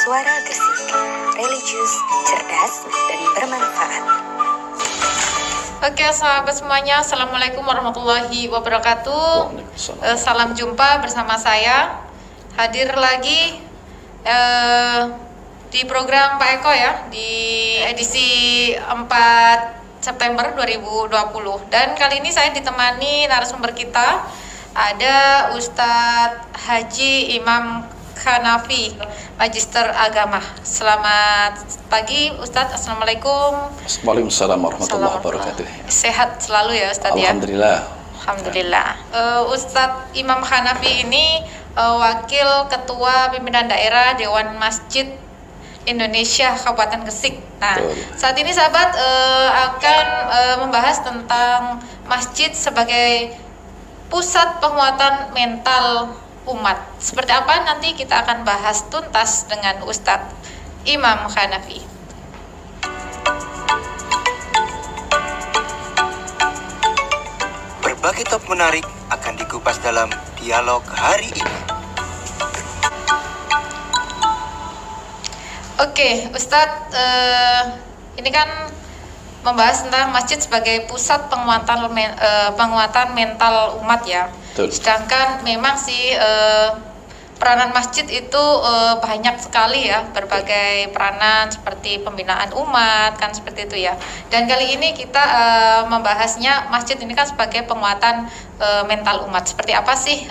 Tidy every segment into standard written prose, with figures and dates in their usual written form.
Suara Gersik, religius, cerdas, dan bermanfaat. Oke sahabat semuanya, Assalamualaikum warahmatullahi wabarakatuh. Salam jumpa bersama saya. Hadir lagi di program Pak Eko ya, di edisi 4 September 2020. Dan kali ini saya ditemani narasumber kita, ada Ustadz Haji Imam Hanafi, Magister Agama. Selamat pagi Ustadz, Assalamualaikum. Waalaikumsalam warahmatullahi wabarakatuh. Sehat selalu ya Ustadz ya? Alhamdulillah. Alhamdulillah. Ustadz Imam Hanafi ini Wakil Ketua Pimpinan Daerah Dewan Masjid Indonesia Kabupaten Gersik. Nah, saat ini sahabat akan membahas tentang masjid sebagai pusat penguatan mental umat. Seperti apa nanti kita akan bahas tuntas dengan Ustadz Imam Hanafi. Berbagai top menarik akan dikupas dalam dialog hari ini. Oke, Ustadz, ini kan membahas tentang masjid sebagai pusat penguatan mental umat ya. Betul. Sedangkan memang sih peranan masjid itu banyak sekali ya, berbagai peranan seperti pembinaan umat kan seperti itu ya. Dan kali ini kita membahasnya masjid ini kan sebagai penguatan mental umat. Seperti apa sih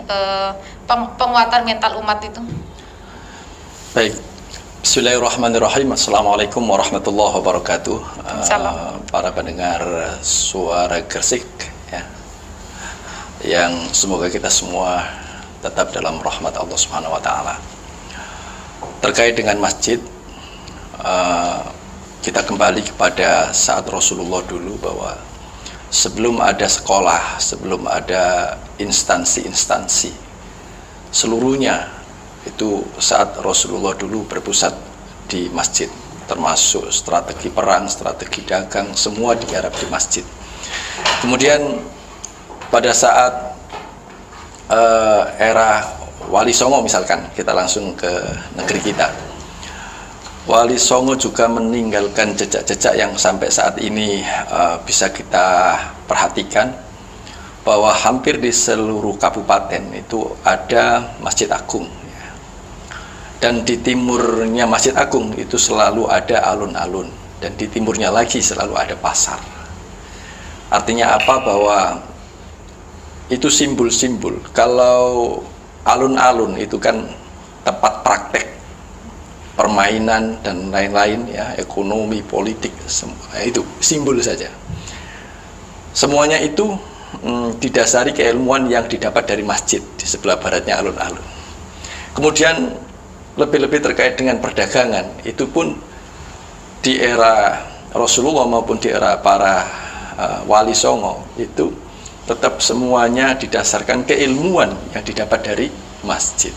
penguatan mental umat itu? Baik. Bismillahirrahmanirrahim. Assalamualaikum warahmatullahi wabarakatuh. Para pendengar Suara Gersik ya, yang semoga kita semua tetap dalam rahmat Allah Subhanahu wa taala. Terkait dengan masjid, kita kembali kepada saat Rasulullah dulu, bahwa sebelum ada sekolah, sebelum ada instansi-instansi, seluruhnya itu saat Rasulullah dulu berpusat di masjid, termasuk strategi perang, strategi dagang, semua digarap di masjid. Kemudian pada saat era Wali Songo misalkan, kita langsung ke negeri kita, Wali Songo juga meninggalkan jejak-jejak yang sampai saat ini bisa kita perhatikan, bahwa hampir di seluruh kabupaten itu ada Masjid Agung. Dan di timurnya Masjid Agung itu selalu ada alun-alun, dan di timurnya lagi selalu ada pasar. Artinya apa? Bahwa itu simbol-simbol. Kalau alun-alun itu kan tempat praktek permainan dan lain-lain ya, ekonomi, politik, semua itu simbol saja. Semuanya itu didasari keilmuan yang didapat dari masjid di sebelah baratnya alun-alun. Kemudian lebih-lebih terkait dengan perdagangan, itu pun di era Rasulullah maupun di era para Wali Songo, itu tetap semuanya didasarkan keilmuan yang didapat dari masjid.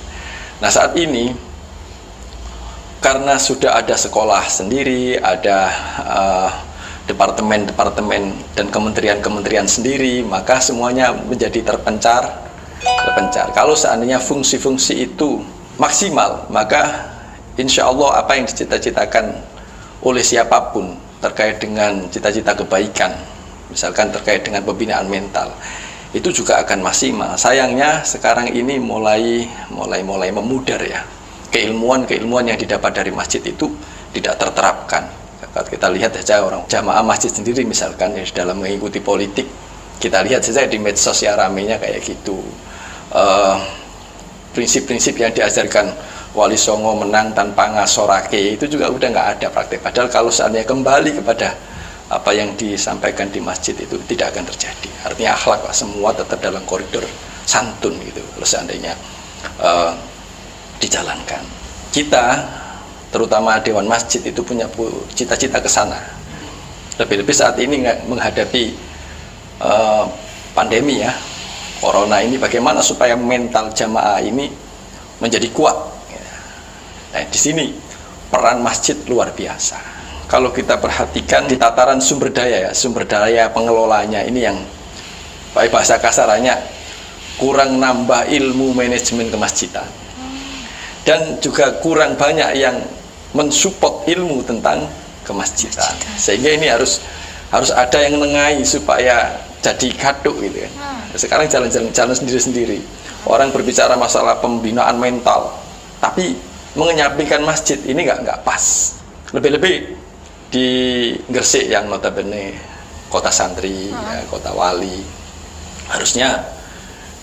Nah, saat ini karena sudah ada sekolah sendiri, ada departemen-departemen dan kementerian-kementerian sendiri, maka semuanya menjadi terpencar. Kalau seandainya fungsi-fungsi itu maksimal, maka insya Allah apa yang dicita-citakan oleh siapapun terkait dengan cita-cita kebaikan, misalkan terkait dengan pembinaan mental, itu juga akan maksimal. Sayangnya sekarang ini mulai memudar ya, keilmuan yang didapat dari masjid itu tidak terterapkan. Kita lihat saja orang jamaah masjid sendiri misalkan ya, dalam mengikuti politik, kita lihat saja di medsos ya, ramenya kayak gitu. Prinsip-prinsip yang diajarkan Wali Songo, menang tanpa ngasorake, itu juga udah nggak ada praktek. Padahal kalau seandainya kembali kepada apa yang disampaikan di masjid, itu tidak akan terjadi. Artinya akhlak semua tetap dalam koridor santun gitu, kalau seandainya dijalankan. Kita terutama Dewan Masjid itu punya cita-cita ke sana. Lebih-lebih saat ini menghadapi pandemi ya, Corona ini, bagaimana supaya mental jamaah ini menjadi kuat. Nah, di sini peran masjid luar biasa. Kalau kita perhatikan di tataran sumber daya pengelolanya ini yang bahasa kasarannya kurang nambah ilmu manajemen kemasjidan, dan juga kurang banyak yang mensupport ilmu tentang kemasjidan. Sehingga ini harus ada yang nengai supaya jadi kaduk gitu kan. Sekarang jalan sendiri-sendiri. Orang berbicara masalah pembinaan mental, tapi mengenyampingkan masjid ini nggak pas. Lebih-lebih di Gresik yang notabene kota santri, ya, kota wali, harusnya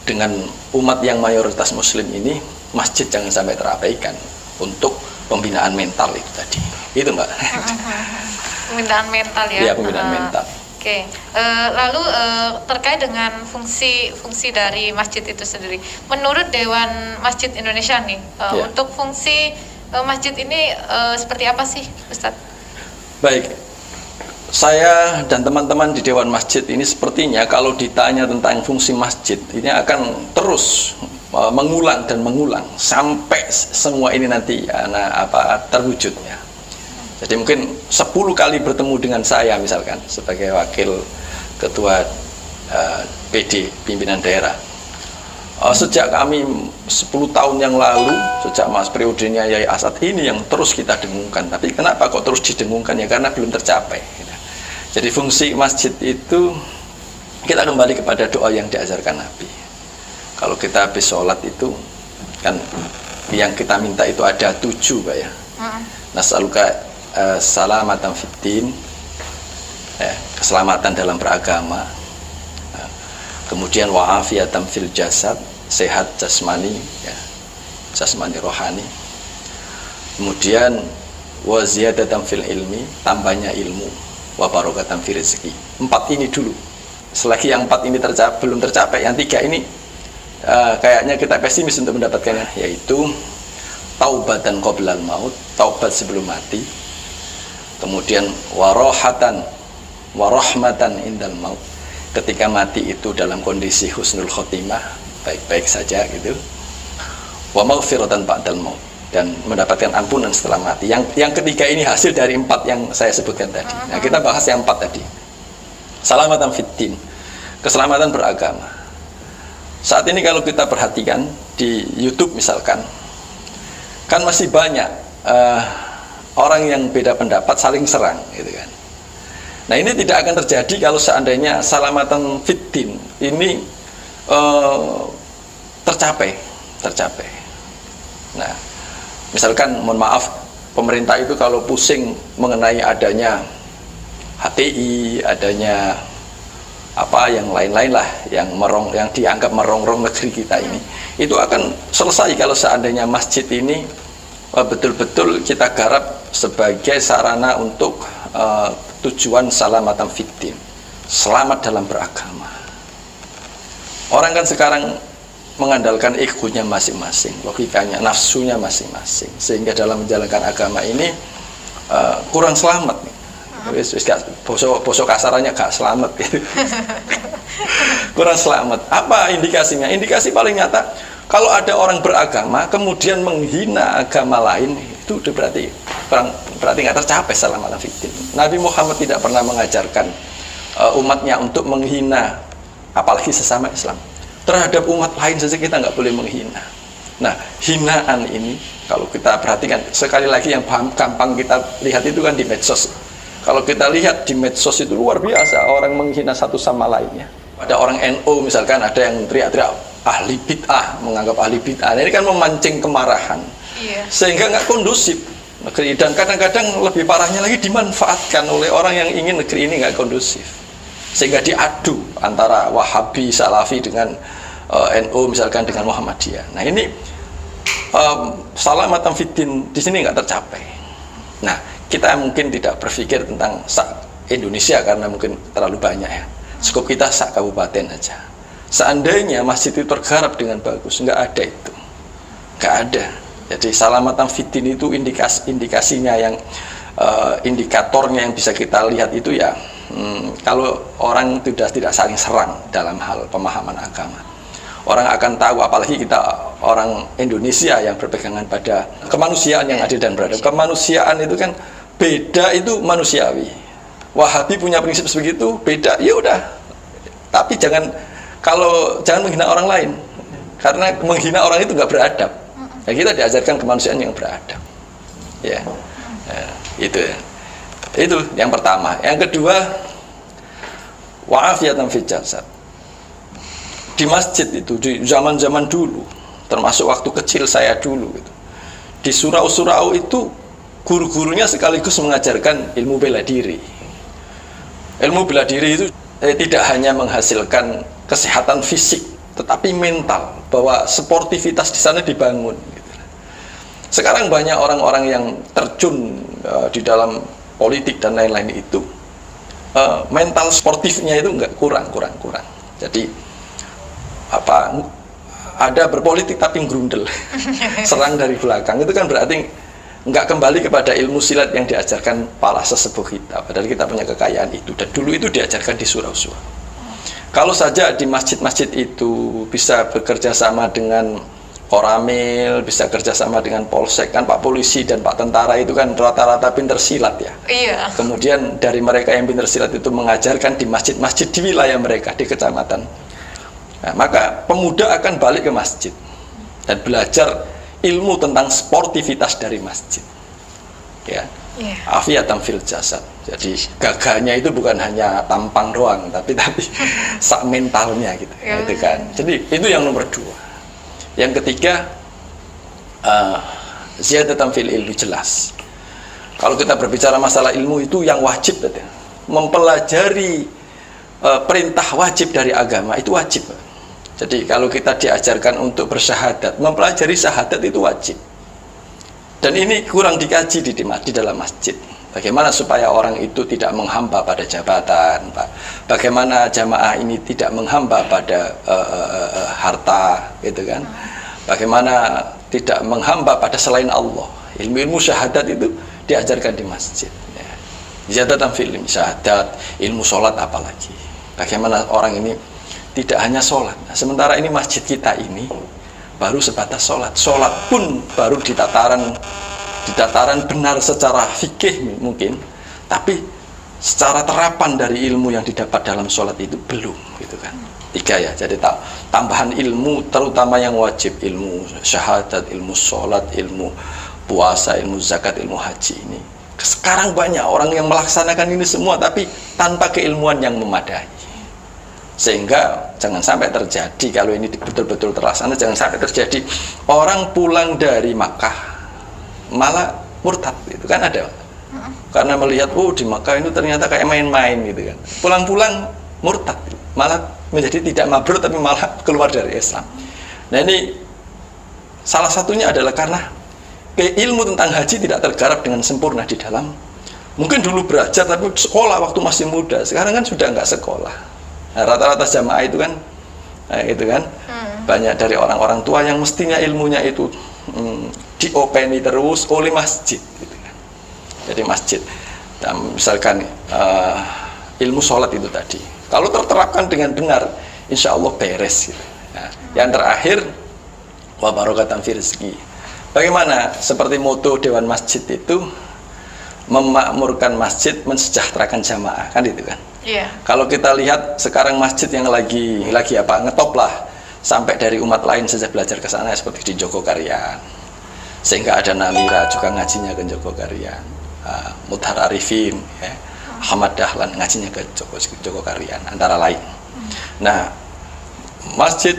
dengan umat yang mayoritas muslim ini, masjid jangan sampai terabaikan untuk pembinaan mental itu tadi. Itu Mbak. Pembinaan mental ya. Iya, pembinaan mental. Oke. Lalu terkait dengan fungsi dari masjid itu sendiri. Menurut Dewan Masjid Indonesia nih, untuk fungsi masjid ini seperti apa sih, Ustadz? Baik. Saya dan teman-teman di Dewan Masjid ini sepertinya kalau ditanya tentang fungsi masjid, ini akan terus mengulang dan mengulang sampai semua ini nanti terwujud ya. Jadi mungkin 10 kali bertemu dengan saya misalkan sebagai wakil ketua PD pimpinan daerah. Sejak kami 10 tahun yang lalu, sejak periodenya Yai Asad ini yang terus kita dengungkan. Tapi kenapa kok terus didengungkan ya? Karena belum tercapai. Jadi fungsi masjid itu kita kembali kepada doa yang diajarkan Nabi. Kalau kita habis sholat itu kan yang kita minta itu ada 7 Pak ya. Nas'aluka salamatan fiddin, keselamatan dalam beragama. Kemudian wa'afiatan fil jasad, sehat jasmani ya, jasmani rohani. Kemudian wa ziyadatan fil ilmi, tambahnya ilmu, wa barokatan fil rezeki. 4 ini dulu. Selagi yang 4 ini belum tercapai, yang 3 ini kayaknya kita pesimis untuk mendapatkannya, yaitu taubatan qoblal maut, taubat sebelum mati. Kemudian warohatan warahmatan indal maut, ketika mati itu dalam kondisi husnul khotimah, baik-baik saja gitu. Wa maghfiratan ba'dal maut, dan mendapatkan ampunan setelah mati. Yang ketiga ini hasil dari 4 yang saya sebutkan tadi. Nah, kita bahas yang 4 tadi. Salamatan fiddin, keselamatan beragama. Saat ini kalau kita perhatikan di YouTube misalkan, kan masih banyak orang yang beda pendapat saling serang gitu kan. Nah, ini tidak akan terjadi kalau seandainya salamatan fiddin ini tercapai. Nah, misalkan mohon maaf, pemerintah itu kalau pusing mengenai adanya HTI, adanya yang lain-lain lah yang dianggap merongrong negeri kita ini, itu akan selesai kalau seandainya masjid ini betul-betul kita garap sebagai sarana untuk tujuan salamatan fiddin, selamat dalam beragama. Orang kan sekarang mengandalkan egonya masing-masing, logikanya, nafsunya masing-masing, sehingga dalam menjalankan agama ini kurang selamat. Boso kasarannya gak selamat gitu. Kurang selamat. Apa indikasinya? Indikasi paling nyata, kalau ada orang beragama kemudian menghina agama lain, itu berarti nggak tercapai salamatan fiddin. Nabi Muhammad tidak pernah mengajarkan umatnya untuk menghina, apalagi sesama Islam. Terhadap umat lain saja kita nggak boleh menghina. Nah, hinaan ini kalau kita perhatikan, sekali lagi yang gampang kita lihat itu kan di medsos. Kalau kita lihat di medsos itu luar biasa orang menghina satu sama lainnya. Ada orang NU misalkan, ada yang teriak-teriak ahli bid'ah, menganggap ahli bid'ah. Nah, ini kan memancing kemarahan, sehingga nggak kondusif negeri. Dan kadang-kadang lebih parahnya lagi dimanfaatkan oleh orang yang ingin negeri ini nggak kondusif, sehingga diadu antara Wahabi, Salafi dengan NU misalkan dengan Muhammadiyah. Nah, ini salamatan fiddin di sini nggak tercapai. Nah, kita mungkin tidak berpikir tentang Indonesia karena mungkin terlalu banyak ya. Cukup kita kabupaten aja. Seandainya masjid itu tergarap dengan bagus, nggak ada itu, nggak ada. Jadi salamatan fiddin itu indikasinya yang indikatornya yang bisa kita lihat itu ya, kalau orang sudah tidak saling serang dalam hal pemahaman agama, orang akan tahu. Apalagi kita orang Indonesia yang berpegangan pada kemanusiaan yang adil dan beradab. Kemanusiaan itu kan beda, itu manusiawi. Wahabi punya prinsip begitu, beda, ya udah. Tapi jangan menghina orang lain, karena menghina orang itu nggak beradab. Ya, kita diajarkan kemanusiaan yang beradab. Ya. Itu ya. Itu yang pertama. Yang kedua, wa'afiyatan fil jasad. Di masjid itu di zaman-zaman dulu, termasuk waktu kecil saya dulu gitu. Di surau-surau itu guru-gurunya sekaligus mengajarkan ilmu bela diri. Ilmu bela diri itu tidak hanya menghasilkan kesehatan fisik, tetapi mental, bahwa sportivitas di sana dibangun gitu. Sekarang banyak orang-orang yang terjun di dalam politik dan lain-lain itu, mental sportifnya itu enggak kurang. Jadi ada berpolitik tapi grundel, serang dari belakang, itu kan berarti nggak kembali kepada ilmu silat yang diajarkan para sesepuh kita. Padahal kita punya kekayaan itu, dan dulu itu diajarkan di surau-surau. Kalau saja di masjid-masjid itu bisa bekerja sama dengan Koramil, bisa kerjasama dengan Polsek, kan Pak Polisi dan Pak Tentara itu kan rata-rata pinter silat ya. Iya. Kemudian dari mereka yang pinter silat itu mengajarkan di masjid-masjid di wilayah mereka, di kecamatan. Nah, maka pemuda akan balik ke masjid dan belajar ilmu tentang sportivitas dari masjid. Ya. Afiyatan fil jasad. Jadi gagahnya itu bukan hanya tampang doang, tapi sak mentalnya gitu. Gitu kan. Jadi itu yang nomor 2. Yang ketiga, ziyadatan fil ilmi, jelas. Kalau kita berbicara masalah ilmu itu yang wajib, mempelajari perintah wajib dari agama itu wajib. Jadi kalau kita diajarkan untuk bersyahadat, mempelajari syahadat itu wajib. Dan ini kurang dikaji di dalam masjid. Bagaimana supaya orang itu tidak menghamba pada jabatan, Pak. Bagaimana jamaah ini tidak menghamba pada harta, gitu kan. Bagaimana tidak menghamba pada selain Allah. Ilmu-ilmu syahadat itu diajarkan di masjid. Ziyadatan fil ilmi, syahadat, ilmu sholat apalagi. Bagaimana orang ini tidak hanya sholat. Nah, sementara ini masjid kita ini baru sebatas sholat. Sholat pun baru di tataran benar secara fikih mungkin, tapi secara terapan dari ilmu yang didapat dalam sholat itu belum, gitu kan. 3 ya. Jadi tambahan ilmu terutama yang wajib, ilmu syahadat, ilmu sholat, ilmu puasa, ilmu zakat, ilmu haji ini. Sekarang banyak orang yang melaksanakan ini semua tapi tanpa keilmuan yang memadai. Sehingga jangan sampai terjadi, kalau ini betul-betul terlaksana, jangan sampai terjadi orang pulang dari Makkah malah murtad, itu kan ada. Karena melihat, di Makkah itu ternyata kayak main-main gitu kan. Pulang-pulang murtad, malah menjadi tidak mabrur tapi malah keluar dari Islam. Nah ini salah satunya adalah karena ilmu tentang haji tidak tergarap dengan sempurna di dalam. Mungkin dulu belajar tapi sekolah waktu masih muda, sekarang kan sudah nggak sekolah. Nah, rata-rata jamaah itu kan, banyak dari orang-orang tua yang mestinya ilmunya itu diopeni terus oleh masjid, gitu kan. Jadi masjid, dan misalkan ilmu sholat itu tadi, kalau terterapkan dengan benar, insya Allah beres. Gitu. Nah, yang terakhir, wa barokatan fi rizki. Bagaimana? Seperti moto Dewan Masjid itu, memakmurkan masjid, mensejahterakan jamaah, kan itu kan. Yeah. Kalau kita lihat sekarang masjid yang lagi ngetop lah, sampai dari umat lain saja belajar ke sana seperti di Jogokarian, sehingga ada Namira juga ngajinya ke Jogokarian, Mudhar Arifin, ya, Ahmad Dahlan ngajinya ke Jogokarian antara lain. Nah, masjid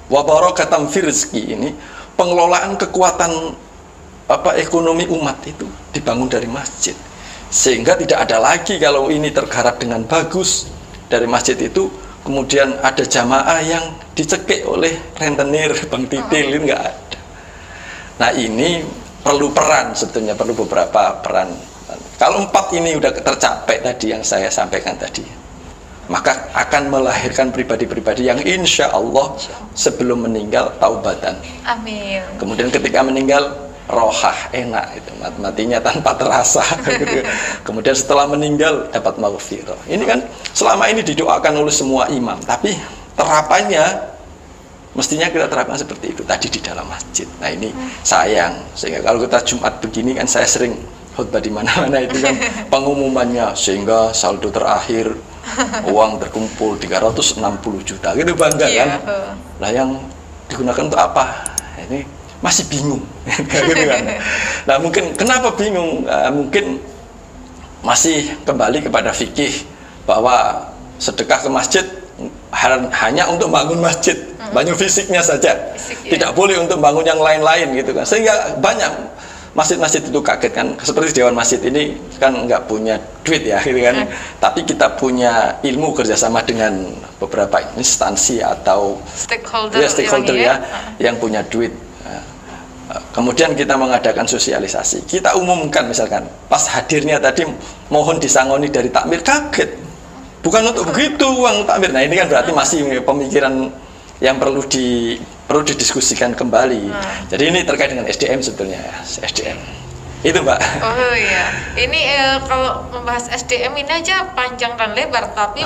wa barakatan fi rizki ini, pengelolaan kekuatan ekonomi umat itu dibangun dari masjid, sehingga tidak ada lagi kalau ini tergarap dengan bagus dari masjid itu kemudian ada jamaah yang dicekik oleh rentenir, Bang Titil, ini nggak ada. Nah ini perlu peran, sebetulnya perlu beberapa peran. Kalau 4 ini udah tercapai tadi yang saya sampaikan tadi, maka akan melahirkan pribadi-pribadi yang insya Allah sebelum meninggal taubatan. Amin. Kemudian ketika meninggal rohah, enak itu, matinya tanpa terasa. Kemudian setelah meninggal dapat maghfirah. Ini kan selama ini didoakan oleh semua imam, tapi terapannya mestinya kita terapkan seperti itu tadi di dalam masjid. Nah ini sayang, sehingga kalau kita Jumat begini kan, saya sering khutbah di mana-mana itu kan pengumumannya, sehingga saldo terakhir uang terkumpul 360 juta gitu, bangga kan. Nah yang digunakan untuk apa? Ini masih bingung. Gitu kan. Nah mungkin kenapa bingung? Mungkin masih kembali kepada fikih bahwa sedekah ke masjid hanya untuk bangun masjid, bangun fisiknya saja, tidak boleh untuk bangun yang lain-lain gitu kan. Sehingga banyak masjid-masjid itu kaget kan, seperti Dewan Masjid ini kan nggak punya duit ya gitu kan, tapi kita punya ilmu kerjasama dengan beberapa instansi atau stakeholder yang punya duit. Kemudian kita mengadakan sosialisasi, kita umumkan misalkan pas hadirnya tadi mohon disangoni dari takmir, kaget, bukan untuk begitu uang takmir. Nah ini kan berarti masih pemikiran yang perlu didiskusikan kembali. Jadi ini terkait dengan SDM sebetulnya ya, SDM itu Mbak. Oh iya, ini kalau membahas SDM ini aja panjang dan lebar, tapi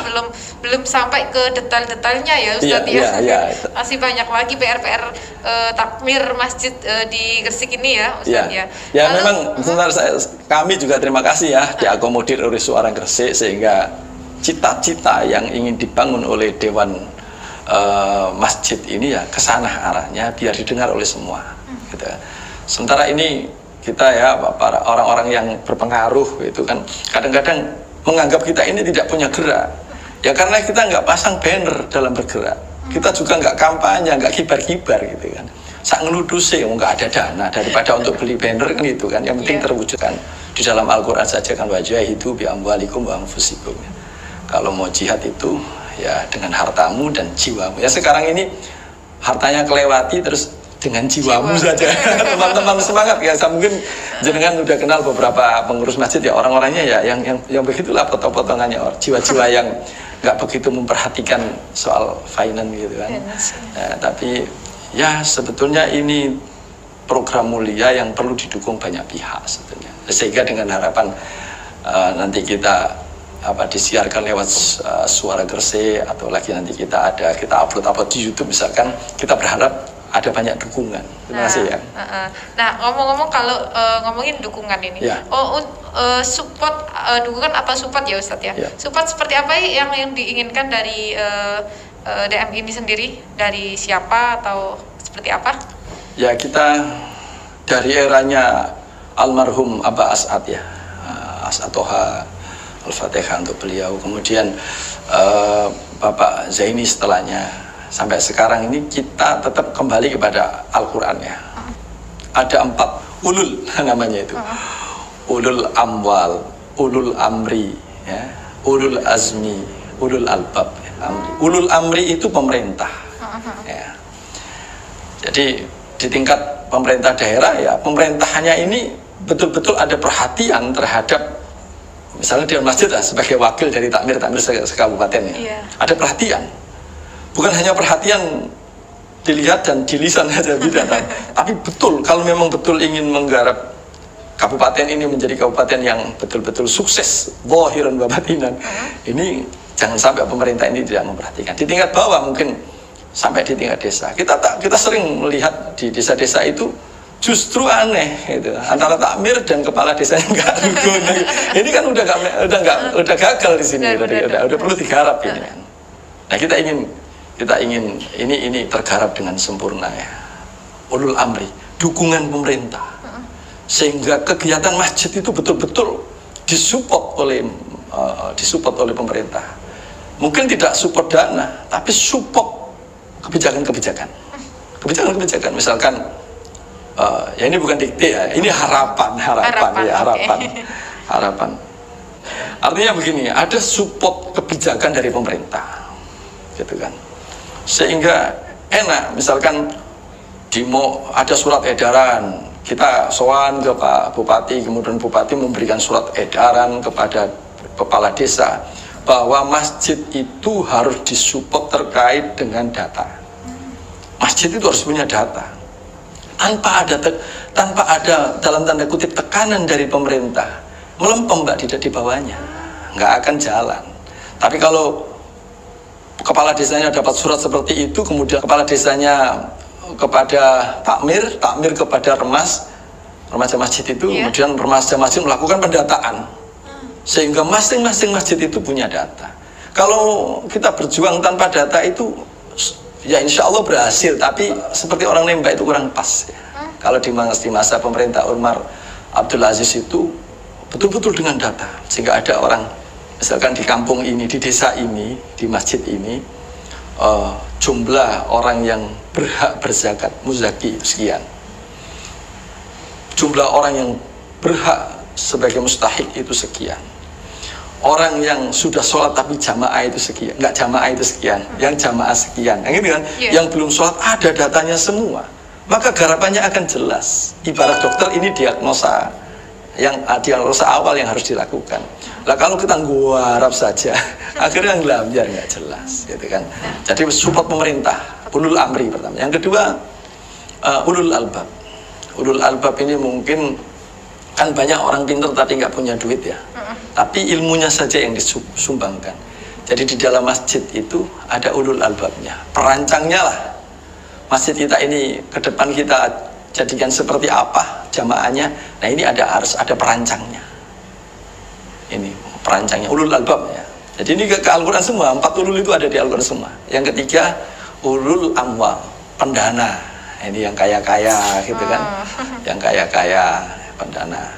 belum sampai ke detail-detailnya ya Ustadz ya. Masih banyak lagi PR-PR takmir masjid di Gresik ini ya Ustadz ya. Ya lalu, memang sebentar kami juga terima kasih ya diakomodir oleh Suara Gresik, sehingga cita-cita yang ingin dibangun oleh Dewan Masjid ini ya kesana arahnya, biar didengar oleh semua. Gitu. Sementara ini kita ya para orang-orang yang berpengaruh itu kan kadang-kadang menganggap kita ini tidak punya gerak ya, karena kita nggak pasang banner dalam bergerak, kita juga nggak kampanye, nggak kibar-kibar gitu kan, sak ngeludusi nggak ada dana daripada untuk beli banner kan gitu kan. Yang penting terwujudkan di dalam Al-Quran saja kan, wajahidu bi amwalikum wa anfusikum. Kalau mau jihad itu ya dengan hartamu dan jiwamu. Ya sekarang ini hartanya kelewati, terus dengan jiwamu saja. Teman-teman semangat ya. Saya mungkin jenengan udah kenal beberapa pengurus masjid ya, orang-orangnya ya yang begitulah potong-potongannya, jiwa-jiwa yang nggak begitu memperhatikan soal finance gitu kan. Tapi ya sebetulnya ini program mulia yang perlu didukung banyak pihak sebetulnya. Sehingga dengan harapan nanti kita disiarkan lewat Suara Gresik, atau lagi nanti kita upload di YouTube misalkan, kita berharap ada banyak dukungan. Terima kasih ya. Nah ngomong-ngomong kalau ngomongin dukungan ini, support dukungan atau support ya Ustadz ya. Support seperti apa yang diinginkan dari DM ini sendiri, dari siapa atau seperti apa? Ya kita dari eranya almarhum Abah As'ad ya, As'ad Toha, Al-Fatihah untuk beliau, kemudian Bapak Zaini setelahnya. Sampai sekarang ini kita tetap kembali kepada Al-Quran ya. Ada 4 ulul namanya itu. Ulul amwal, ulul amri, ya, ulul azmi, ulul albab. Ulul amri itu pemerintah. Ya. Jadi di tingkat pemerintah daerah ya, pemerintahannya ini betul-betul ada perhatian terhadap, misalnya Dewan Masjid lah, sebagai wakil dari takmir sekabupaten ya. Ada perhatian. Bukan hanya perhatian dilihat dan di lisan saja tidak, tapi betul kalau memang betul ingin menggarap kabupaten ini menjadi kabupaten yang betul-betul sukses zahiran wa batinan, ini jangan sampai pemerintah ini tidak memperhatikan. Di tingkat bawah mungkin sampai di tingkat desa, kita sering melihat di desa-desa itu justru aneh gitu, antara takmir dan kepala desanya nggak rukun. Ini kan udah gagal di sini, udah perlu digarap ini kan. Nah kita ingin ini tergarap dengan sempurna ya. Ulul amri, dukungan pemerintah, sehingga kegiatan masjid itu betul-betul disupport oleh pemerintah. Mungkin tidak support dana, tapi support kebijakan. Misalkan ya ini bukan dikte ya, ini harapan. Artinya begini, ada support kebijakan dari pemerintah, gitu kan. Sehingga enak, misalkan ada surat edaran, kita sowan ke Pak Bupati, kemudian Bupati memberikan surat edaran kepada kepala desa bahwa masjid itu harus disupport terkait dengan data. Masjid itu harus punya data. Tanpa ada dalam tanda kutip tekanan dari pemerintah, melempem Mbak di bawahnya, nggak akan jalan. Tapi kalau kepala desanya dapat surat seperti itu, kemudian kepala desanya kepada takmir kepada remaja masjid itu, kemudian remaja masjid melakukan pendataan, sehingga masing-masing masjid itu punya data. Kalau kita berjuang tanpa data itu Ya insya Allah berhasil, tapi seperti orang nembak itu kurang pas ya. Kalau di masa pemerintah Umar Abdul Aziz itu betul-betul dengan data, sehingga ada orang misalkan di kampung ini, di desa ini, di masjid ini, jumlah orang yang berhak berzakat muzaki sekian, jumlah orang yang berhak sebagai mustahik itu sekian, orang yang sudah sholat tapi jamaah itu sekian, nggak jamaah itu sekian, yang jamaah sekian, yang gitu kan, yang belum sholat ada datanya semua, maka garapannya akan jelas. Ibarat dokter ini diagnosa awal yang harus dilakukan. Lah kalau kita nggarap saja, akhirnya ngelambiar nggak jelas, gitu kan. Jadi support pemerintah, ulul amri pertama. Yang kedua, ulul albab. Ulul albab ini mungkin kan banyak orang pintar tapi nggak punya duit ya. Tapi ilmunya saja yang disumbangkan. Jadi di dalam masjid itu ada ulul albabnya, perancangnya lah. Masjid kita ini ke depan kita jadikan seperti apa jamaahnya. Nah ini harus ada perancangnya. Ini perancangnya ulul albab ya. Jadi ini ke Al-Quran semua, 4 ulul itu ada di Al-Quran semua. Yang ketiga ulul amwal, pendana. Ini yang kaya-kaya gitu kan. Yang kaya-kaya, pendana.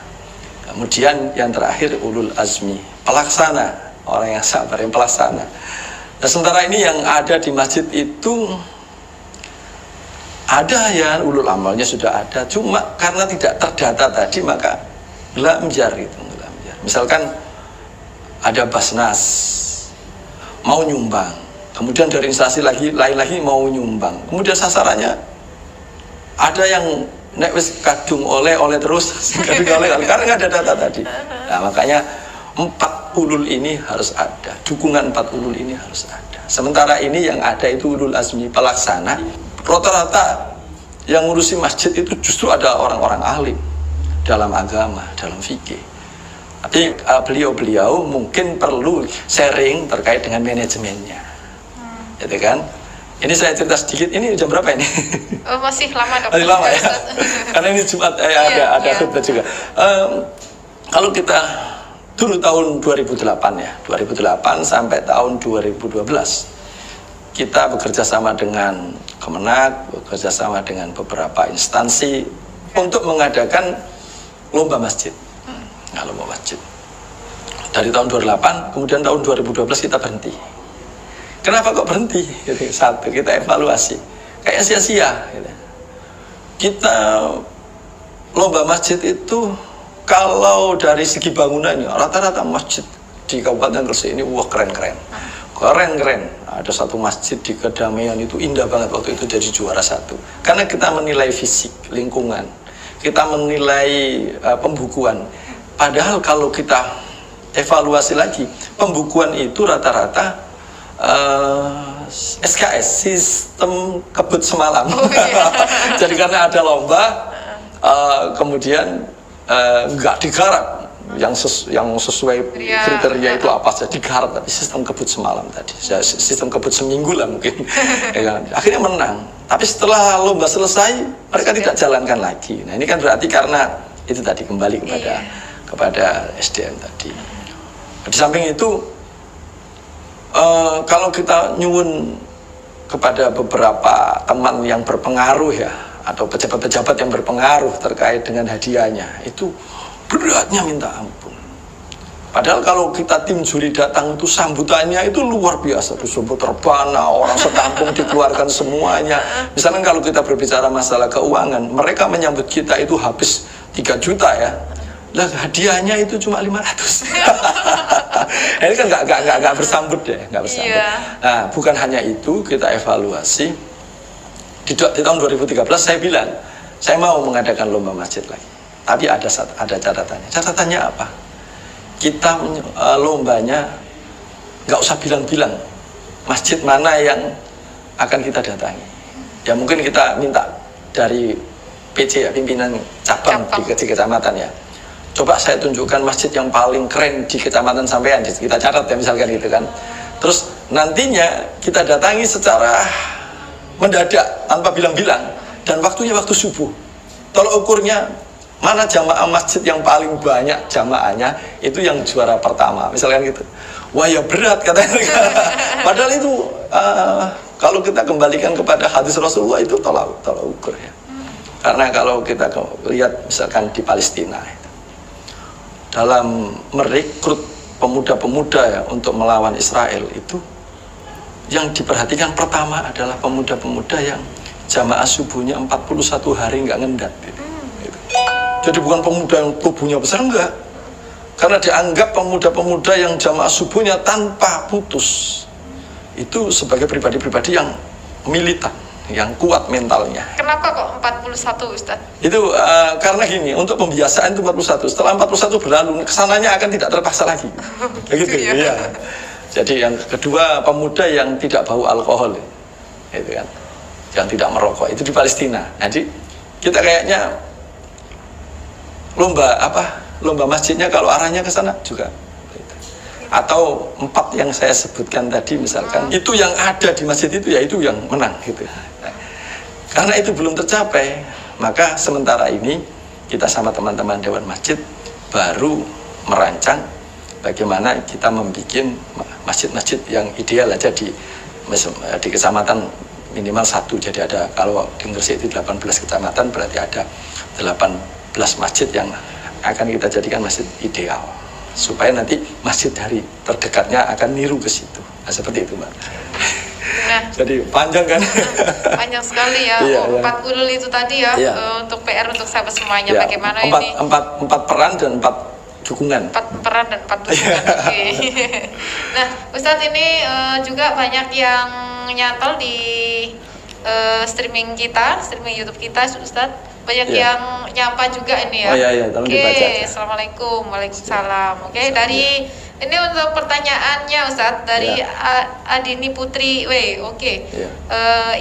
Kemudian yang terakhir ulul azmi, pelaksana, orang yang sabar, yang pelaksana. Nah sementara ini yang ada di masjid itu ada ya, ulul amalnya sudah ada, cuma karena tidak terdata tadi maka lamjar gitu. Misalkan ada Basnas mau nyumbang, kemudian dari instansi lain lagi mau nyumbang, kemudian sasarannya ada yang nek wis kadung oleh terus karena nggak ada data tadi. Nah makanya 4 ulul ini harus ada, dukungan 4 ulul ini harus ada. Sementara ini yang ada itu ulul azmi, pelaksana. Rata-rata yang ngurusi masjid itu justru ada orang-orang alim dalam agama, dalam fikih. Tapi beliau-beliau mungkin perlu sharing terkait dengan manajemennya, gitu kan? Ini saya cerita sedikit. Ini jam berapa ini? Oh, masih lama dok. Masih lama ya. Karena ini Jumat ada khutbah juga. Kalau kita dulu tahun 2008 ya, 2008 sampai tahun 2012 kita bekerja sama dengan Kemenak, bekerja sama dengan beberapa instansi untuk mengadakan lomba masjid. Lomba masjid. Dari tahun 2008, kemudian tahun 2012 kita berhenti. Kenapa kok berhenti? Jadi, satu, kita evaluasi. Kayak sia-sia. Gitu. Kita lomba masjid itu kalau dari segi bangunannya, rata-rata masjid di Kabupaten Gresik ini wah keren-keren. Keren-keren. Ada satu masjid di Kedamaian itu indah banget waktu itu jadi juara 1. Karena kita menilai fisik, lingkungan. Kita menilai pembukuan. Padahal kalau kita evaluasi lagi, pembukuan itu rata-rata SKS, sistem kebut semalam. Jadi karena ada lomba, kemudian nggak digarap yang sesuai kriteria itu apa saja digarap, tapi sistem kebut semalam tadi, sistem kebut seminggu lah mungkin. Akhirnya menang. Tapi setelah lomba selesai, mereka tidak jalankan lagi. Nah ini kan berarti karena itu tadi kembali kepada SDM tadi. Di samping itu, kalau kita nyuwun kepada beberapa teman yang berpengaruh ya, atau pejabat-pejabat yang berpengaruh terkait dengan hadiahnya, itu beratnya minta ampun. Padahal kalau kita tim juri datang itu sambutannya itu luar biasa, disebut terbana, orang sekampung dikeluarkan semuanya. Misalnya kalau kita berbicara masalah keuangan, mereka menyambut kita itu habis 3 juta ya. Lah hadiahnya itu cuma 500. Ini kan nggak bersambut deh, nggak bersambut. Nah, bukan hanya itu, kita evaluasi di tahun 2013 saya bilang saya mau mengadakan lomba masjid lagi, tapi ada catatannya. Catatannya apa? Kita lombanya nggak usah bilang-bilang masjid mana yang akan kita datangi. Ya mungkin kita minta dari PC ya, pimpinan cabang di kecamatan ya. Coba saya tunjukkan masjid yang paling keren di kecamatan sampean, kita catat ya misalkan gitu kan. Terus nantinya kita datangi secara mendadak tanpa bilang-bilang, dan waktunya waktu subuh. Tolok ukurnya mana jamaah masjid yang paling banyak jamaahnya, itu yang juara pertama misalkan gitu. Wah ya berat katanya. Padahal itu Kalau kita kembalikan kepada hadis Rasulullah itu tolak ukur ya. Karena kalau kita lihat misalkan di Palestina itu, dalam merekrut pemuda-pemuda ya untuk melawan Israel itu, yang diperhatikan pertama adalah pemuda-pemuda yang jamaah subuhnya 41 hari nggak ngendat gitu. Jadi bukan pemuda yang tubuhnya besar, enggak. Karena dianggap pemuda-pemuda yang jamaah subuhnya tanpa putus itu sebagai pribadi-pribadi yang militan, yang kuat mentalnya. Kenapa kok 41, Ustaz? Itu karena gini, untuk pembiasaan itu 41. Setelah 41 berlalu, kesananya akan tidak terpaksa lagi. Begitu ya. Jadi yang kedua, pemuda yang tidak bau alkohol, itu kan, yang tidak merokok, itu di Palestina. Jadi kita kayaknya lomba masjidnya kalau arahnya ke sana juga. Atau 4 yang saya sebutkan tadi misalkan, itu yang ada di masjid itu ya itu yang menang gitu. Karena itu belum tercapai, maka sementara ini kita sama teman-teman Dewan Masjid baru merancang bagaimana kita membuat masjid-masjid yang ideal aja di kecamatan minimal 1. Jadi ada, kalau di Gresik itu 18 kecamatan, berarti ada 18 masjid yang akan kita jadikan masjid ideal, supaya nanti masjid dari terdekatnya akan niru ke situ. Nah, seperti itu, Mbak. Nah, jadi panjang kan? Panjang sekali ya. Iya, 4 ulul itu tadi ya, untuk PR untuk sahabat semuanya. Ya, bagaimana empat peran dan 4 dukungan. 4 peran dan 4 dukungan. Okay. Nah, Ustadz ini juga banyak yang nyantol di streaming YouTube kita, Ustadz. Banyak yang nyapa juga ini ya. Oh iya, tolong dibaca. Assalamualaikum, waalaikumsalam. Oke, dari ini untuk pertanyaannya Ustadz dari Adini Putri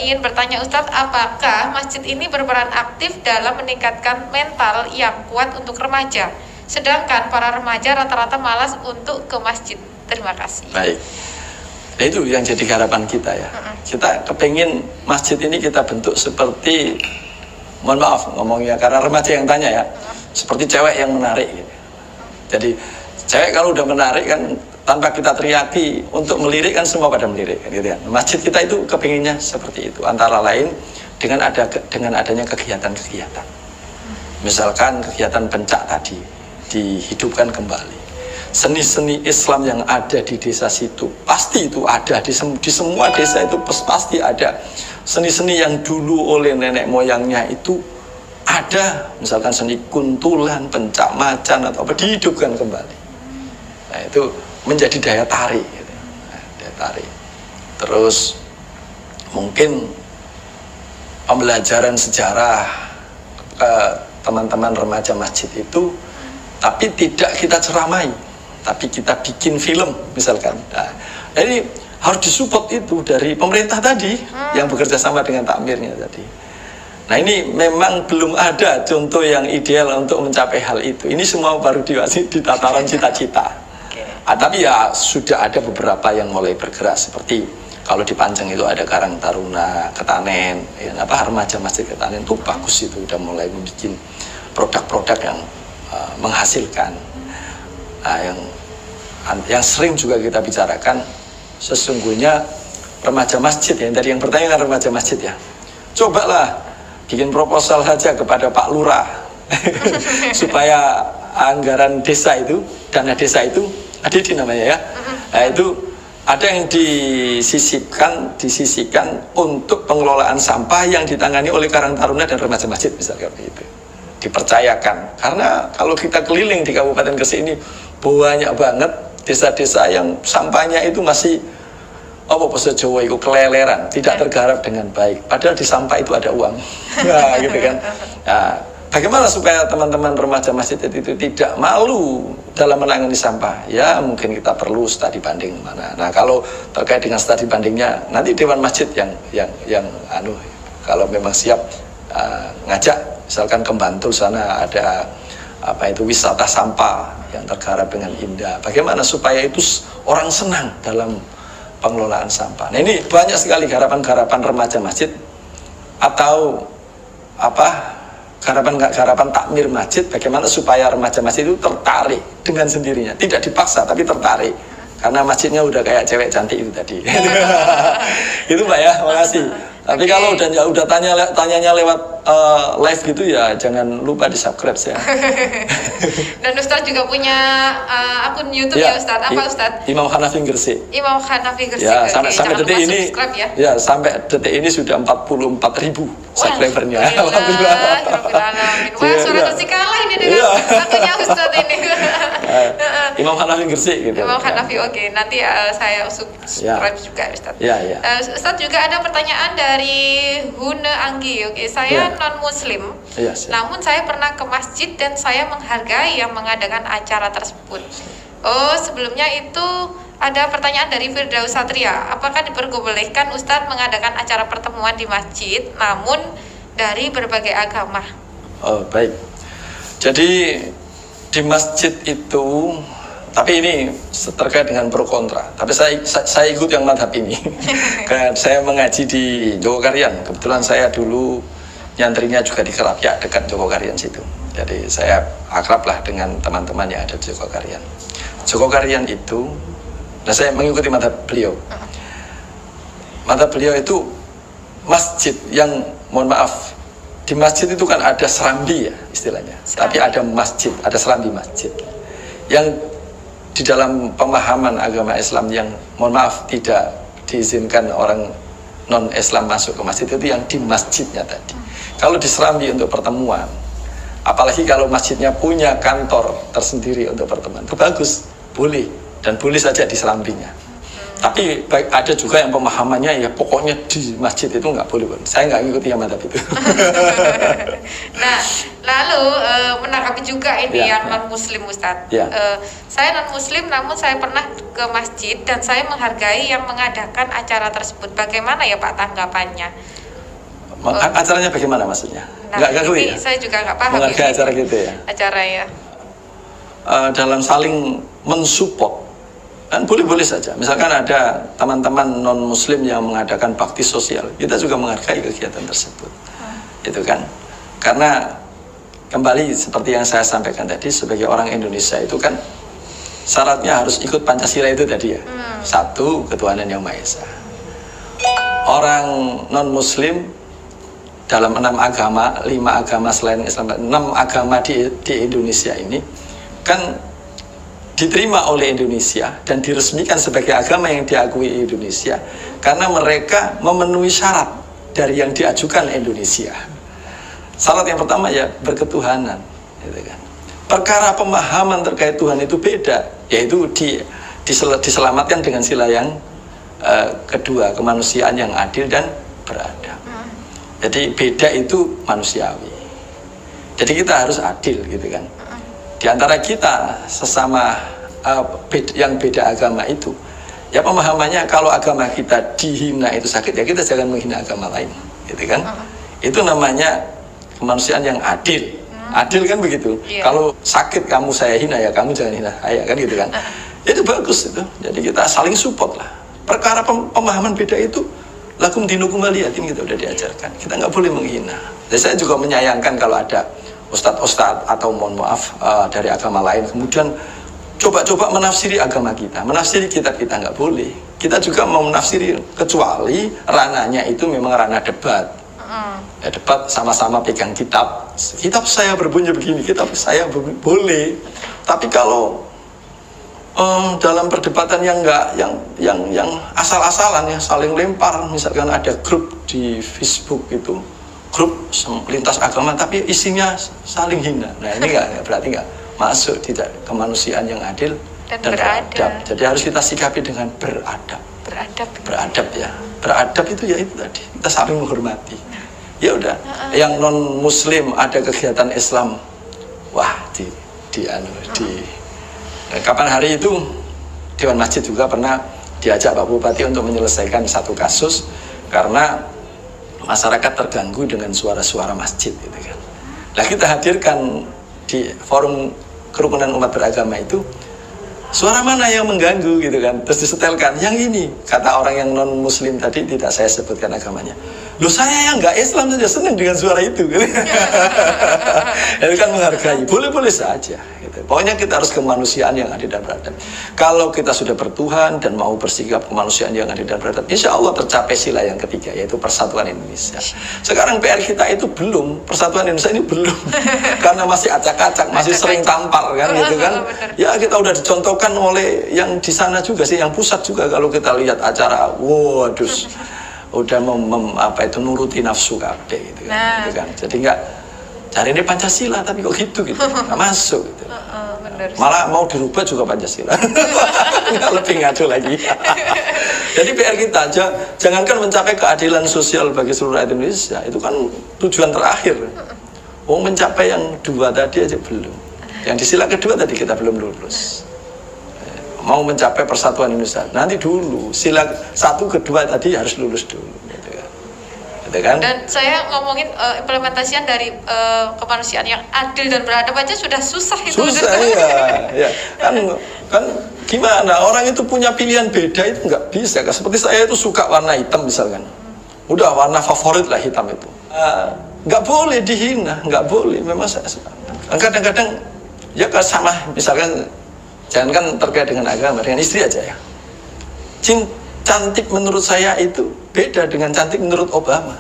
ingin bertanya Ustadz, apakah masjid ini berperan aktif dalam meningkatkan mental yang kuat untuk remaja, sedangkan para remaja rata-rata malas untuk ke masjid? Terima kasih. Baik. Nah, itu yang jadi harapan kita ya. Kita kepingin masjid ini kita bentuk seperti, mohon maaf ngomongnya karena remaja yang tanya ya, seperti cewek yang menarik gitu. Jadi cewek kalau udah menarik kan, tanpa kita teriaki untuk melirik kan semua pada melirik gitu ya. Masjid kita itu kepinginnya seperti itu, antara lain dengan adanya kegiatan-kegiatan. Misalkan kegiatan pencak tadi dihidupkan kembali. Seni-seni Islam yang ada di desa situ pasti itu ada, di semua desa itu pasti ada. Seni-seni yang dulu oleh nenek moyangnya itu ada, misalkan seni kuntulan, pencak macan atau apa, dihidupkan kembali. Nah, itu menjadi daya tarik gitu. Daya tarik. Terus mungkin pembelajaran sejarah ke teman-teman remaja masjid itu, tapi tidak kita ceramai, tapi kita bikin film misalkan. Nah, ini harus disupport itu dari pemerintah tadi yang bekerja sama dengan takmirnya tadi. Nah, ini memang belum ada contoh yang ideal untuk mencapai hal itu. Ini semua baru di tataran cita-cita. Tapi ya sudah ada beberapa yang mulai bergerak, seperti kalau di Panjang itu ada Karang Taruna Ketanen, remaja masjid Ketanen itu bagus, itu udah mulai membuat produk-produk yang menghasilkan. Nah, yang sering juga kita bicarakan, sesungguhnya remaja masjid ya, dari yang bertanya kan remaja masjid ya, cobalah bikin proposal saja kepada Pak Lurah supaya anggaran desa itu, dana desa itu, ADD namanya ya, nah, itu ada yang disisihkan untuk pengelolaan sampah yang ditangani oleh Karang Taruna dan remaja masjid misalnya itu. Dipercayakan, karena kalau kita keliling di Kabupaten Gresik ini banyak banget desa-desa yang sampahnya itu masih bahasa Jawa itu keleleran, tidak tergarap dengan baik, padahal di sampah itu ada uang. Nah, gitu kan. Nah, bagaimana supaya teman-teman remaja masjid itu tidak malu dalam menangani sampah? Ya, mungkin kita perlu studi banding mana. Nah, kalau terkait dengan studi bandingnya, nanti Dewan Masjid yang kalau memang siap ngajak, misalkan ke Bantul sana ada wisata sampah yang tergarap dengan indah. Bagaimana supaya itu orang senang dalam pengelolaan sampah. Nah, ini banyak sekali harapan-harapan remaja masjid atau harapan takmir masjid, bagaimana supaya remaja masjid itu tertarik dengan sendirinya, tidak dipaksa tapi tertarik karena masjidnya udah kayak cewek cantik itu tadi. Itu Mbak ya, makasih. Tapi kalau udah tanyanya lewat live gitu ya, jangan lupa di subscribe ya. Dan Ustadz juga punya akun YouTube ya Ustadz. Apa Ustadz? Imam Hanafi Gresik. Imam Hanafi Gresik. Ya, sampai detik ini ya. Sampai detik ini sudah 44.000 subscribernya. Alhamdulillah. Wah, suara si kalah ini dengan akunnya Ustadz ini. Imam Hanafi Gresik gitu. Imam Hanafi, oke. Nanti saya subscribe juga Ustadz. Ustadz juga ada pertanyaan dari Hune Anggi. Oke, saya non Muslim. Namun saya pernah ke masjid dan saya menghargai yang mengadakan acara tersebut. Oh, sebelumnya itu ada pertanyaan dari Firdaus Satria. Apakah diperbolehkan Ustadz mengadakan acara pertemuan di masjid namun dari berbagai agama? Oh, baik. Jadi di masjid itu, tapi ini terkait dengan pro kontra. Tapi saya ikut yang madhab ini. Karena saya mengaji di Jogokarian. Kebetulan saya dulu nyantrinya juga di Kerapia dekat Jogokarian situ. Jadi saya akrab lah dengan teman-teman yang ada di Jogokarian. Jogokarian itu, nah saya mengikuti madhab beliau. Madhab beliau itu masjid yang, mohon maaf, di masjid itu kan ada serambi ya istilahnya. Tapi ada masjid, ada serambi masjid. Yang di dalam pemahaman agama Islam yang, mohon maaf, tidak diizinkan orang non-Islam masuk ke masjid itu yang di masjidnya tadi. Kalau di serambi untuk pertemuan, apalagi kalau masjidnya punya kantor tersendiri untuk pertemuan, itu bagus, boleh, dan boleh saja di serambinya. Tapi ada juga yang pemahamannya ya pokoknya di masjid itu nggak boleh. Saya nggak ngikuti yang madhab itu. Nah, lalu menanggapi juga ini yang non Muslim Ustadz. Saya non Muslim namun saya pernah ke masjid dan saya menghargai yang mengadakan acara tersebut. Bagaimana ya Pak tanggapannya? Acaranya bagaimana maksudnya? Nah, nggak ya? Saya juga nggak paham. Menghargai acara gitu ya? Acara ya. Dalam saling mensupport. Kan boleh-boleh saja. Misalkan ada teman-teman non-muslim yang mengadakan bakti sosial, kita juga menghargai kegiatan tersebut. Itu kan. Karena kembali seperti yang saya sampaikan tadi, sebagai orang Indonesia itu kan syaratnya harus ikut Pancasila itu tadi ya. Satu, ketuhanan yang Maha Esa. Orang non-muslim dalam 6 agama, 5 agama selain Islam, 6 agama di Indonesia ini kan diterima oleh Indonesia dan diresmikan sebagai agama yang diakui Indonesia karena mereka memenuhi syarat dari yang diajukan Indonesia. Syarat yang pertama ya berketuhanan, gitu kan. Perkara pemahaman terkait Tuhan itu beda, yaitu diselamatkan dengan sila yang kedua, kemanusiaan yang adil dan beradab. Jadi beda itu manusiawi. Jadi kita harus adil, gitu kan. Di antara kita sesama yang beda agama itu, ya pemahamannya kalau agama kita dihina itu sakit, ya kita jangan menghina agama lain, gitu kan? Itu namanya kemanusiaan yang adil. Adil kan begitu. Kalau sakit kamu saya hina, ya kamu jangan hina saya, kan gitu kan? Itu bagus itu. Jadi kita saling support lah. Perkara pemahaman beda itu, lakum dinukum waliyatin, kita udah diajarkan. Kita nggak boleh menghina. Jadi saya juga menyayangkan kalau ada ustadz-ustadz atau mohon maaf dari agama lain kemudian coba-coba menafsiri agama kita, menafsiri kitab kita, nggak boleh. Kita juga mau menafsiri kecuali ranahnya itu memang ranah debat. Ya, debat sama-sama pegang kitab. Kitab saya berbunyi begini, kitab saya boleh. Tapi kalau dalam perdebatan yang enggak, yang asal-asalan ya, saling lempar, misalkan ada grup di Facebook itu, grup lintas agama tapi isinya saling hina. Nah ini berarti nggak masuk tidak kemanusiaan yang adil dan beradab. Jadi harus kita sikapi dengan beradab. Beradab ya. Beradab itu ya itu tadi, kita saling menghormati. Ya udah. Yang non Muslim ada kegiatan Islam, wah kapan hari itu Dewan Masjid juga pernah diajak Pak Bupati untuk menyelesaikan satu kasus karena masyarakat terganggu dengan suara-suara masjid, gitu kan. Nah kita hadirkan di forum kerukunan umat beragama itu suara mana yang mengganggu, gitu kan. Terus disetelkan yang ini, kata orang yang non Muslim tadi, tidak saya sebutkan agamanya. Loh saya yang nggak Islam saja senang dengan suara itu, gitu. Itu kan menghargai, boleh-boleh saja, gitu gitu. Pokoknya kita harus kemanusiaan yang adil dan beradab. Kalau kita sudah bertuhan dan mau bersikap kemanusiaan yang adil dan beradab, insya Allah tercapai sila yang ketiga, yaitu persatuan Indonesia. Sekarang PR kita itu belum, persatuan Indonesia ini belum, karena masih acak-acak, masih sering tampar kan, gitu kan. Ya kita udah dicontohkan oleh yang di sana juga sih, yang pusat juga. Kalau kita lihat acara, waduh, udah nuruti nafsu kabeh gitu kan, gitu kan. Jadi enggak cari ini Pancasila tapi kok gitu nggak masuk gitu. Malah mau dirubah juga Pancasila. Nggak lebih ngaco lagi. Jadi PR kita aja, jangankan mencapai keadilan sosial bagi seluruh rakyat Indonesia, itu kan tujuan terakhir. Mencapai yang dua tadi aja belum. Yang di sila kedua tadi kita belum lulus. Mau mencapai persatuan Indonesia, nanti dulu sila 1, 2 tadi harus lulus dulu. Kan? Dan saya ngomongin implementasian dari kemanusiaan yang adil dan beradab aja sudah susah itu. Susah ya. Kan gimana, orang itu punya pilihan beda itu nggak bisa. Seperti saya itu suka warna hitam misalkan, udah warna favorit lah hitam itu. Nggak boleh dihina, nggak boleh. Memang saya kadang-kadang ya sama, misalkan jangan kan terkait dengan agama, dengan istri aja ya. Cantik menurut saya itu beda dengan cantik menurut Obama.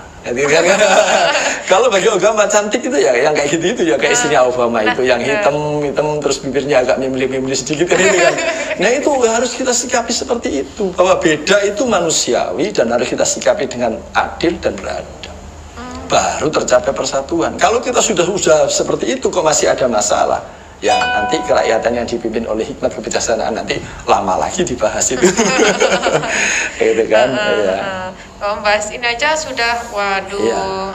Kalau bagi Obama cantik itu ya yang kayak gitu itu ya kayak istrinya Obama itu yang hitam terus bibirnya agak mimli sedikit kan itu kan. Nah itu harus kita sikapi seperti itu, bahwa beda itu manusiawi dan harus kita sikapi dengan adil dan beradab. Baru tercapai persatuan. Kalau kita sudah seperti itu kok masih ada masalah, ya nanti kerakyatan yang dipimpin oleh hikmat kebijaksanaan nanti lama lagi dibahas itu. Gitu kan. Membahas ini aja sudah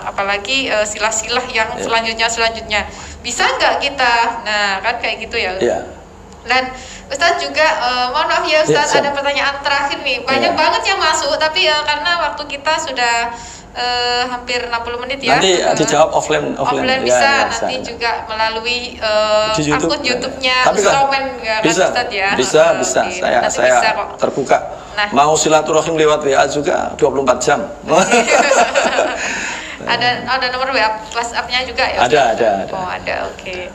apalagi silah-silah yang selanjutnya bisa nggak kita, nah kan kayak gitu ya. Dan Ustadz juga mohon maaf ya Ustadz, ada pertanyaan terakhir nih, banyak banget yang masuk tapi karena waktu kita sudah hampir 60 menit ya. Nanti dijawab offline bisa nanti juga melalui akun YouTube-nya Ustamen bisa, Ustadz ya. Bisa. Saya terbuka. Nah, mau silaturahim lewat WA juga 24 jam. ada nomor WA WhatsApp-nya juga ya? Ada. Oh, ada. Oke.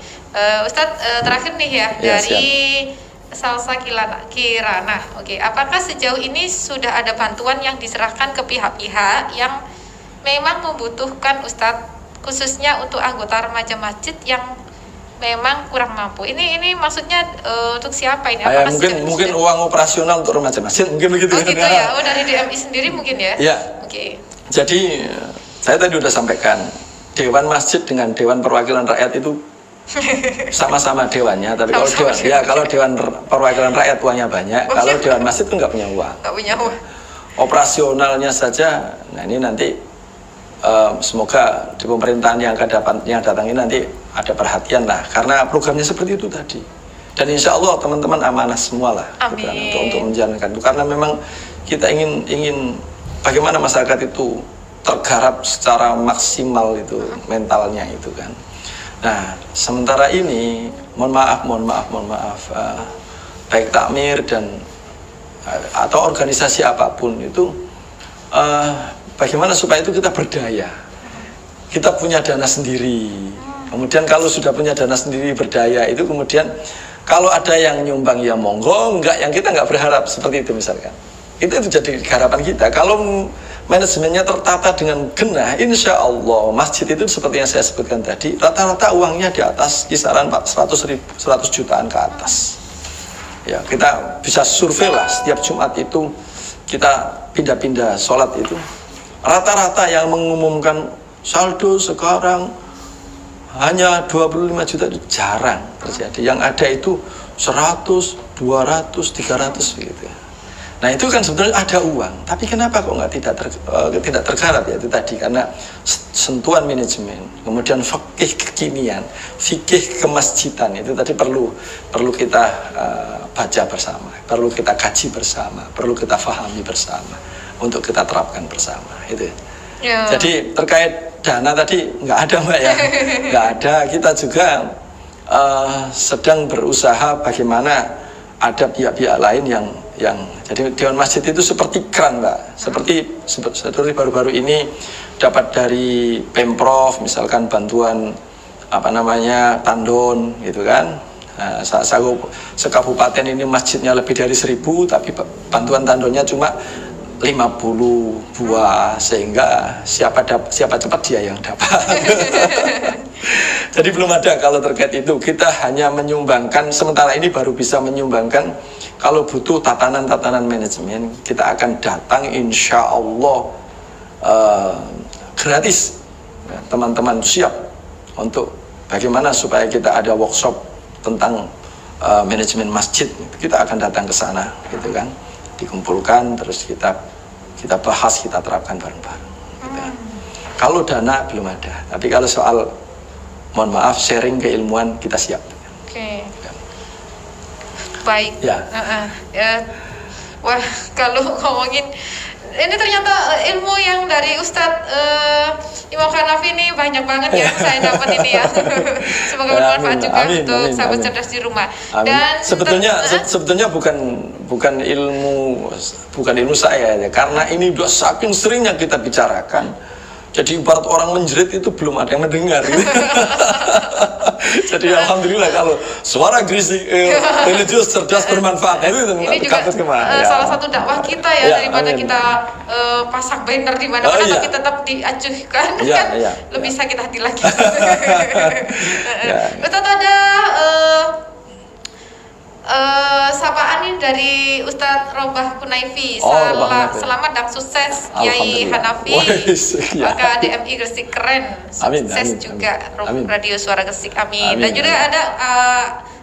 Ustadz terakhir nih ya, dari Salsa Kirana. Oke, apakah sejauh ini sudah ada bantuan yang diserahkan ke pihak-pihak yang memang membutuhkan Ustadz, khususnya untuk anggota remaja masjid yang memang kurang mampu? Ini maksudnya untuk siapa ini? Mungkin uang operasional untuk remaja masjid, mungkin begitu. Oh gitu ya, dari DMI sendiri mungkin ya? Iya. Oke. Jadi saya tadi udah sampaikan, Dewan Masjid dengan Dewan Perwakilan Rakyat itu sama-sama dewannya, tapi kalau Dewan Perwakilan Rakyat uangnya banyak, kalau Dewan Masjid itu nggak punya uang. Operasionalnya saja, nah ini nanti semoga di pemerintahan yang datang ini nanti ada perhatian lah, karena programnya seperti itu tadi. Dan insya Allah teman-teman amanah semua lah untuk menjalankan itu, karena memang kita ingin bagaimana masyarakat itu tergarap secara maksimal itu mentalnya itu kan. Nah sementara ini mohon maaf baik takmir dan atau organisasi apapun itu bagaimana supaya itu kita berdaya, kita punya dana sendiri. Kemudian kalau sudah punya dana sendiri berdaya itu, kemudian kalau ada yang nyumbang ya monggo, enggak yang kita enggak berharap seperti itu misalkan. Itu jadi harapan kita. Kalau manajemennya tertata dengan genah, insya Allah masjid itu seperti yang saya sebutkan tadi, rata-rata uangnya di atas kisaran 100 jutaan ke atas. Ya kita bisa survei lah, setiap Jumat itu kita pindah-pindah sholat itu, rata-rata yang mengumumkan saldo sekarang hanya 25 juta itu jarang terjadi. Yang ada itu 100, 200, 300 begitu. Nah itu kan sebenarnya ada uang, tapi kenapa kok tidak tergarap ya itu tadi, karena sentuhan manajemen, kemudian fikih kekinian, fikih kemasjidan itu tadi perlu kita baca bersama, perlu kita kaji bersama, perlu kita fahami bersama, untuk kita terapkan bersama itu. Ya. Jadi terkait dana tadi nggak ada Mbak ya, nggak ada. Kita juga sedang berusaha bagaimana ada pihak-pihak lain yang jadi Dewan Masjid itu seperti kran Mbak, seperti baru-baru ini dapat dari Pemprov misalkan bantuan tandon gitu kan, Nah, sekabupaten ini masjidnya lebih dari 1000, tapi bantuan tandonnya cuma 50 buah, sehingga siapa cepat dia yang dapat. Jadi belum ada kalau terkait itu. Kita hanya menyumbangkan, sementara ini baru bisa menyumbangkan. Kalau butuh tatanan manajemen, kita akan datang insya Allah gratis. Teman-teman siap untuk bagaimana supaya kita ada workshop tentang manajemen masjid. Kita akan datang ke sana, gitu kan, dikumpulkan, terus kita bahas, kita terapkan bareng-bareng, gitu kan. Kalau dana belum ada, tapi kalau soal mohon maaf sharing keilmuan kita siap. Oke. Baik. Ya. Wah, kalau ngomongin ini ternyata ilmu yang dari Ustadz Imam Hanafi ini banyak banget ya saya dapat ini ya. Semoga bermanfaat juga untuk sahabat cerdas di rumah. Amin. Dan sebetulnya bukan ilmu saya ya, karena ini udah saking seringnya kita bicarakan. Jadi ibarat orang menjerit itu belum ada yang mendengar. Jadi alhamdulillah kalau suara Gresik religius cerdas bermanfaat itu ini juga salah satu dakwah kita ya, daripada kita pasang banner di mana-mana tapi tetap diacuhkan kan lebih sakit hati lagi. Ustadz ada sapaan ini dari Ustadz Robah Kunaifi. Selamat dan sukses Yai Hanafi. Maka DMI Gresik keren. Sukses juga Radio Suara Gresik. Amin. Dan juga ada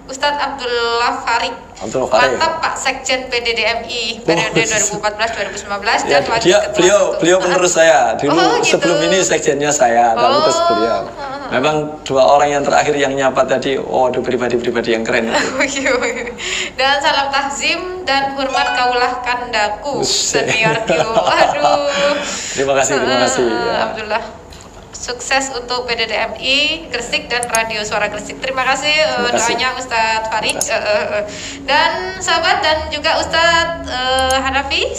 Ustadz Abdullah Farid. Mantap Pak Sekjen PDDMI periode 2014-2015 dan wakil ketua. Beliau penerus saya. Dulu sebelum ini sekjennya saya, lalu terus beliau. Memang dua orang yang terakhir yang nyapa tadi, ada pribadi-pribadi yang keren itu. Dan salam tahzim dan hormat kaulah kandaku seniorku. Aduh. Terima kasih. Alhamdulillah. Sukses untuk PDDMI Gresik dan Radio Suara Gresik. Terima kasih doanya Ustadz Farid. Dan sahabat dan juga Ustadz Hanafi,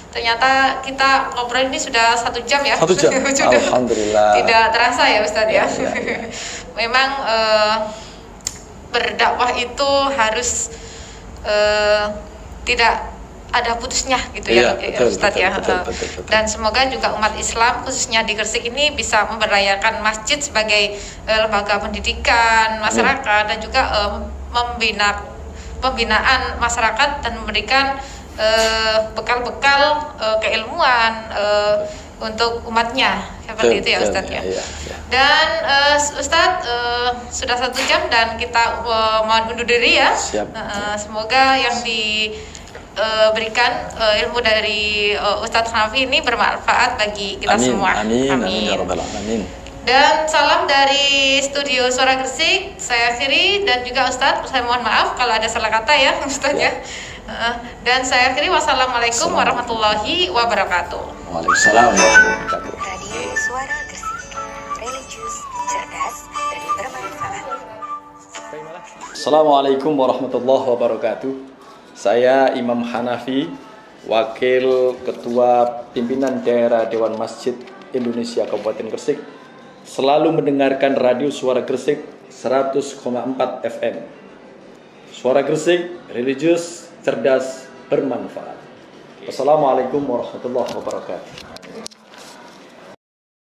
ternyata kita ngobrol ini sudah 1 jam ya. 1 jam. Alhamdulillah. Tidak terasa ya Ustadz ya. Memang berdakwah itu harus tidak ada putusnya gitu ya Ustadz ya. Betul. Dan semoga juga umat Islam khususnya di Gresik ini bisa memberdayakan masjid sebagai lembaga pendidikan masyarakat dan juga pembinaan masyarakat dan memberikan bekal-bekal keilmuan untuk umatnya seperti itu ya Ustadz ya. Dan Ustadz sudah 1 jam dan kita mohon undur diri ya. Semoga yang diberikan ilmu dari Ustadz Hanafi ini bermanfaat bagi kita semua. Amin. Ya Rabbal Alamin. Dan salam dari Studio Suara Gresik. Saya akhiri dan juga Ustadz saya mohon maaf kalau ada salah kata ya Ustadz ya. Dan saya akhiri wassalamualaikum warahmatullahi wabarakatuh. Waalaikumsalam warahmatullahi wabarakatuh. Radio Suara Gresik, religius, cerdas, dan bermanfaat. Assalamualaikum warahmatullahi wabarakatuh. Saya Imam Hanafi, Wakil Ketua Pimpinan Daerah Dewan Masjid Indonesia Kabupaten Gresik, selalu mendengarkan Radio Suara Gresik 100,4 FM. Suara Gresik, religius, cerdas, bermanfaat. Wassalamualaikum warahmatullahi wabarakatuh.